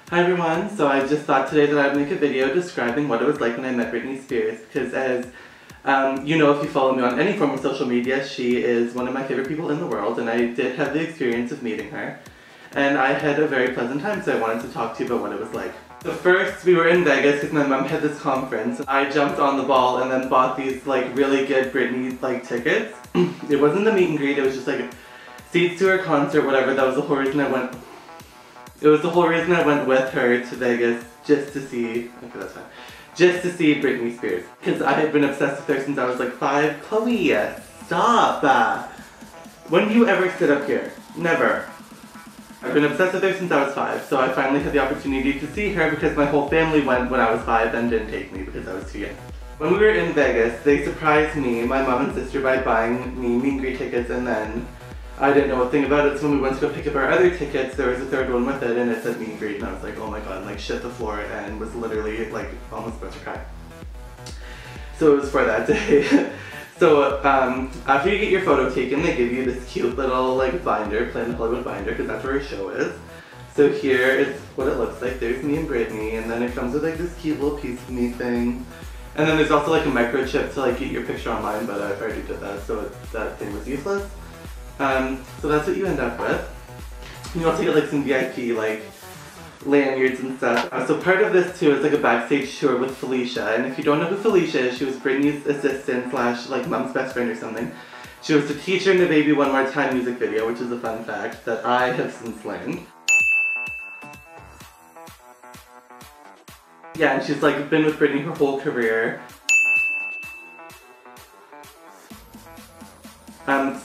Hi everyone, so I just thought today that I'd make a video describing what it was like when I met Britney Spears, because as you know, if you follow me on any form of social media, she is one of my favorite people in the world, and I did have the experience of meeting her. And I had a very pleasant time, so I wanted to talk to you about what it was like. So first, we were in Vegas because my mom had this conference. I jumped on the ball and then bought these like really good Britney tickets. It wasn't the meet and greet, it was just like seats to her concert, whatever. That was the whole reason I went. It was the whole reason I went with her to Vegas, just to see, okay that's fine, just to see Britney Spears. Because I had been obsessed with her since I was like 5. Chloe, stop! When do you ever sit up here? Never. I've been obsessed with her since I was 5, so I finally had the opportunity to see her because my whole family went when I was 5 and didn't take me because I was too young. When we were in Vegas, they surprised me, my mom and sister, by buying me meet and greet tickets, and then I didn't know a thing about it, so when we went to go pick up our other tickets, there was a third one with it, and it said meet and greet, and I was like, oh my god, and like shit the floor, and was literally like almost about to cry. So it was for that day. So after you get your photo taken, they give you this cute little like binder, Planet Hollywood binder, because that's where her show is. So here is what it looks like. There's me and Britney, and then it comes with like this cute little piece of me thing. And then there's also like a microchip to like get your picture online, but I already did that, so that thing was useless. So that's what you end up with. You also get like some VIP like lanyards and stuff. So part of this too is like a backstage tour with Felicia, and if you don't know who Felicia is, she was Britney's assistant slash like mom's best friend or something. She was the teacher in the Baby One More Time music video, which is a fun fact that I have since learned. Yeah, and she's like been with Britney her whole career.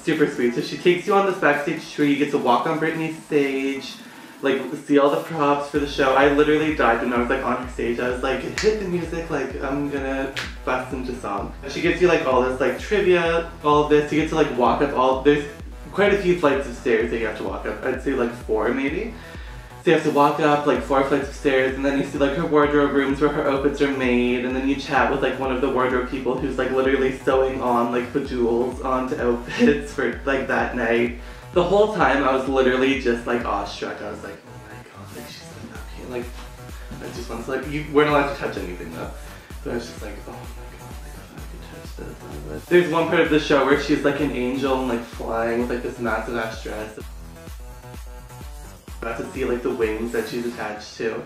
Super sweet. So she takes you on this backstage tour. You get to walk on Britney's stage, like see all the props for the show. I literally died when I was like on her stage. I was like, hit the music, like I'm gonna bust into song. She gives you like all this like trivia, all of this. You get to like walk up there's quite a few flights of stairs that you have to walk up. I'd say like 4 maybe. So you have to walk up like 4 flights of stairs, and then you see like her wardrobe rooms where her outfits are made, and then you chat with like one of the wardrobe people who's like literally sewing on like bejewels onto outfits for like that night. The whole time I was literally just like awestruck. I was like, oh my god, like she's like up here. Like I just wanted to like, you weren't allowed to touch anything though. So I was just like, oh my god, like if I could touch this, I would. There's one part of the show where she's like an angel and like flying with like this massive ass dress. Got to see like the wings that she's attached to.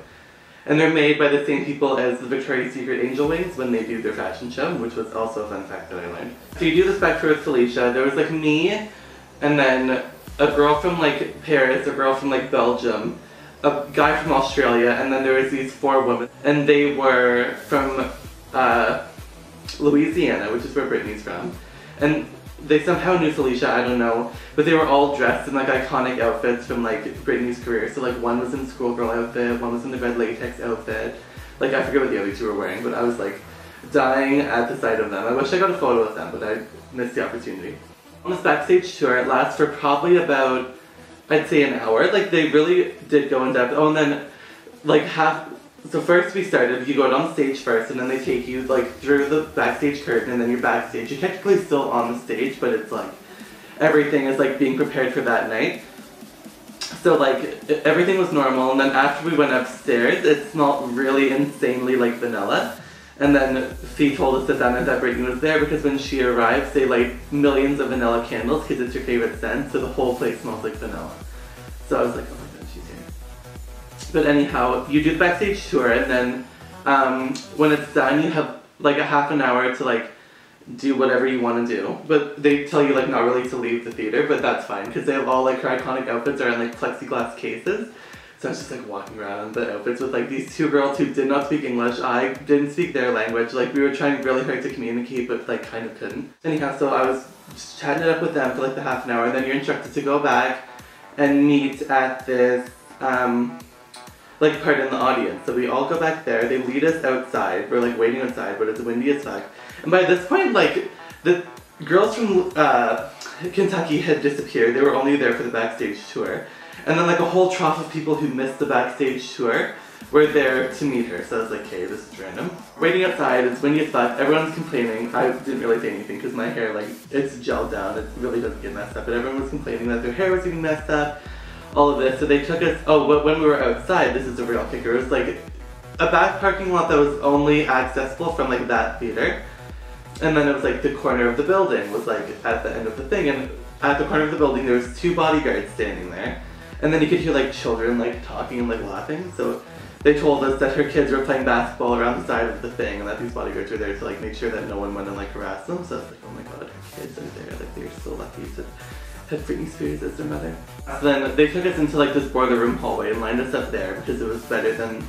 And they're made by the same people as the Victoria's Secret angel wings when they do their fashion show, which was also a fun fact that I learned. So you do this back tour with Felicia. There was like me, and then a girl from like Paris, a girl from like Belgium, a guy from Australia, and then there was these 4 women. And they were from Louisiana, which is where Britney's from. And they somehow knew Felicia, I don't know, but they were all dressed in like iconic outfits from like Britney's career. So like one was in schoolgirl outfit, one was in the red latex outfit. Like I forget what the other 2 were wearing, but I was like dying at the sight of them. I wish I got a photo with them, but I missed the opportunity. On this backstage tour, it lasts for probably about, I'd say, an hour. Like they really did go in depth. Oh, and then like so first we started, you go out on stage first, and then they take you like through the backstage curtain, and then you're backstage. You're technically still on the stage, but it's like everything is like being prepared for that night. So like everything was normal, and then after we went upstairs, it smelled really insanely like vanilla. And then Fee told us that that Britney was there because when she arrives, they light millions of vanilla candles because it's your favorite scent, so the whole place smells like vanilla. So I was like, oh my god, she's here. But anyhow, you do the backstage tour, and then when it's done, you have like a half an hour to like do whatever you want to do. But they tell you like not really to leave the theater, but that's fine because they have all like her iconic outfits are in like plexiglass cases. So I was just like walking around the outfits with like these 2 girls who did not speak English. I didn't speak their language. Like we were trying really hard to communicate, but like kind of couldn't. Anyhow, so I was just chatting it up with them for like the half an hour, and then you're instructed to go back and meet at this like part in the audience. So we all go back there. They lead us outside. We're like waiting outside, but it's windy as fuck. And by this point, like the girls from Kentucky had disappeared. They were only there for the backstage tour. And then like a whole trough of people who missed the backstage tour were there to meet her. So I was like, okay, this is random. Waiting outside, it's windy as fuck, everyone's complaining. I didn't really say anything because my hair, like, it's gelled down. It really doesn't get messed up. But everyone was complaining that their hair was getting messed up. all of this. So they took us, when we were outside, this is a real kicker, it was like a back parking lot that was only accessible from like that theater. And then it was like the corner of the building was like at the end of the thing, and at the corner of the building there was 2 bodyguards standing there. And then you could hear like children like talking and like laughing. So they told us that her kids were playing basketball around the side of the thing and that these bodyguards were there to like make sure that no one went and like harassed them. So I was like, oh my god, her kids are there, like they're so lucky to have Britney Spears as their mother. So then they took us into like this boiler room hallway and lined us up there because it was better than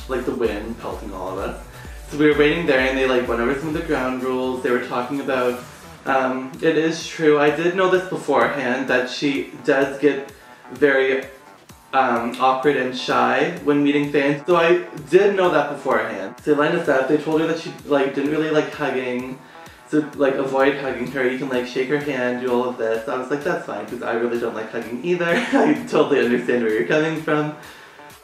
like the wind pelting all of us. So we were waiting there and they like went over some of the ground rules. They were talking about, it is true, I did know this beforehand, that she does get very awkward and shy when meeting fans. So I did know that beforehand. So they lined us up, they told her that she like didn't really like hugging. So like avoid hugging her, you can like shake her hand, do all of this. I was like, that's fine, because I really don't like hugging either. I totally understand where you're coming from.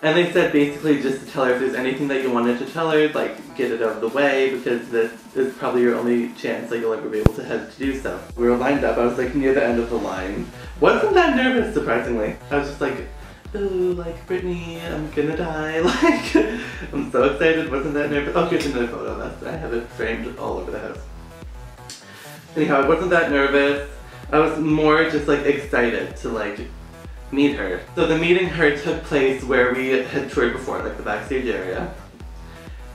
And they said basically just to tell her if there's anything that you wanted to tell her, like get it out of the way, because this is probably your only chance that you'll ever be able to have to do so. We were lined up, I was like near the end of the line. Wasn't that nervous, surprisingly. I was just like, ooh, like Britney, I'm gonna die, like, I'm so excited, wasn't that nervous. Oh, here's another photo of us. I have it framed all over the house. Anyhow, I wasn't that nervous. I was more just like excited to like meet her. So the meeting her took place where we had toured before, like the backstage area.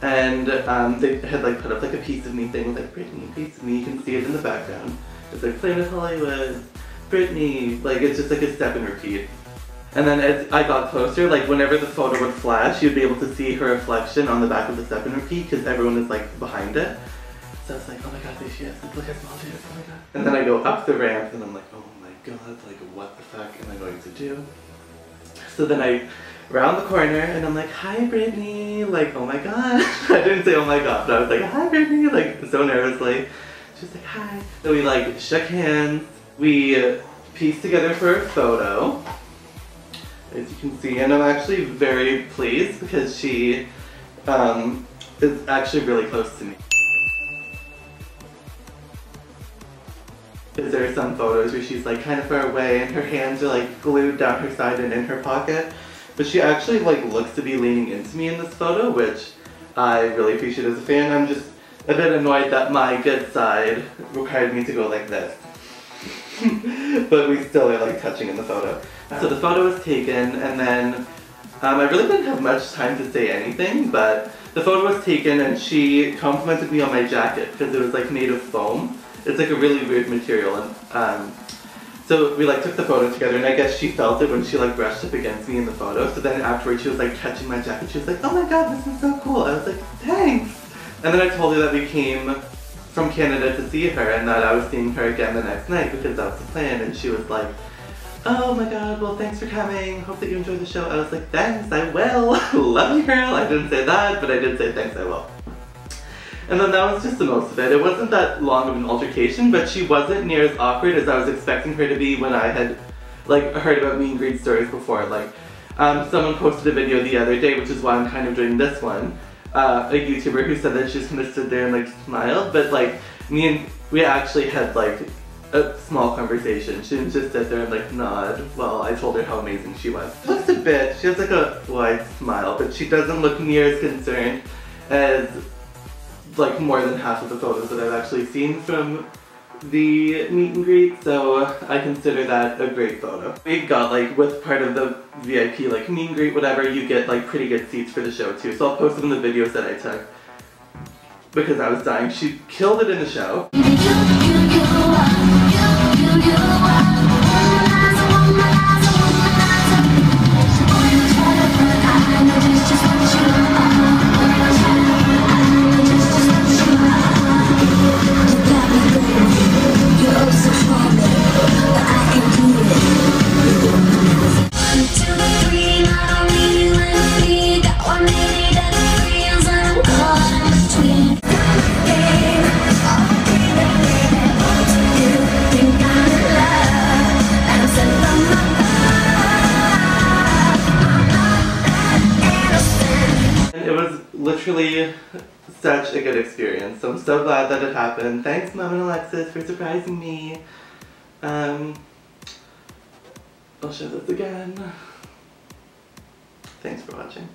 And they had like put up like a piece of me thing with like Britney, piece of me, you can see it in the background. It's like Planet Hollywood, Britney, like it's just like a step and repeat. And then as I got closer, like whenever the photo would flash, you'd be able to see her reflection on the back of the step and repeat because everyone is like behind it. So I was like, oh my god, there she is, look how small she is, oh my god. And then I go up the ramp and I'm like, oh my god, like what the fuck am I going to do? So then I round the corner and I'm like, hi Britney, like oh my god. I didn't say oh my god, but I was like, hi Britney, like so nervously. She's like, hi. So we like shook hands, we pieced together for a photo, as you can see, and I'm actually very pleased because she is actually really close to me. Because there are some photos where she's like kind of far away and her hands are like glued down her side and in her pocket. But she actually like looks to be leaning into me in this photo, which I really appreciate as a fan. I'm just a bit annoyed that my good side required me to go like this. But we still are like touching in the photo. So the photo was taken and then I really didn't have much time to say anything, but the photo was taken and she complimented me on my jacket because it was like made of foam. It's like a really weird material, and so we like took the photo together, and I guess she felt it when she like brushed up against me in the photo. So then afterwards she was like touching my jacket. She was like, oh my god, this is so cool. I was like, thanks. And then I told her that we came from Canada to see her and that I was seeing her again the next night because that was the plan. And she was like, oh my god, well thanks for coming. Hope that you enjoyed the show. I was like, thanks, I will. Love you, girl. I didn't say that, but I did say thanks, I will. And then that was just the most of it. It wasn't that long of an altercation, but she wasn't near as awkward as I was expecting her to be when I had like heard about meet and greet stories before. Like someone posted a video the other day, which is why I'm kind of doing this one. A YouTuber who said that she just kind of stood there and like smiled, but like we actually had like a small conversation. She didn't just sit there and like nod while I told her how amazing she was. She looks a bit, she has like a wide smile, but she doesn't look near as concerned as like more than half of the photos that I've actually seen from the meet and greet, so I consider that a great photo. We got like, with part of the VIP like meet and greet, whatever, you get like pretty good seats for the show too, so I'll post them in the videos that I took because I was dying. She killed it in the show. Literally such a good experience. So I'm so glad that it happened. Thanks Mom and Alexis for surprising me. I'll show this again. Thanks for watching.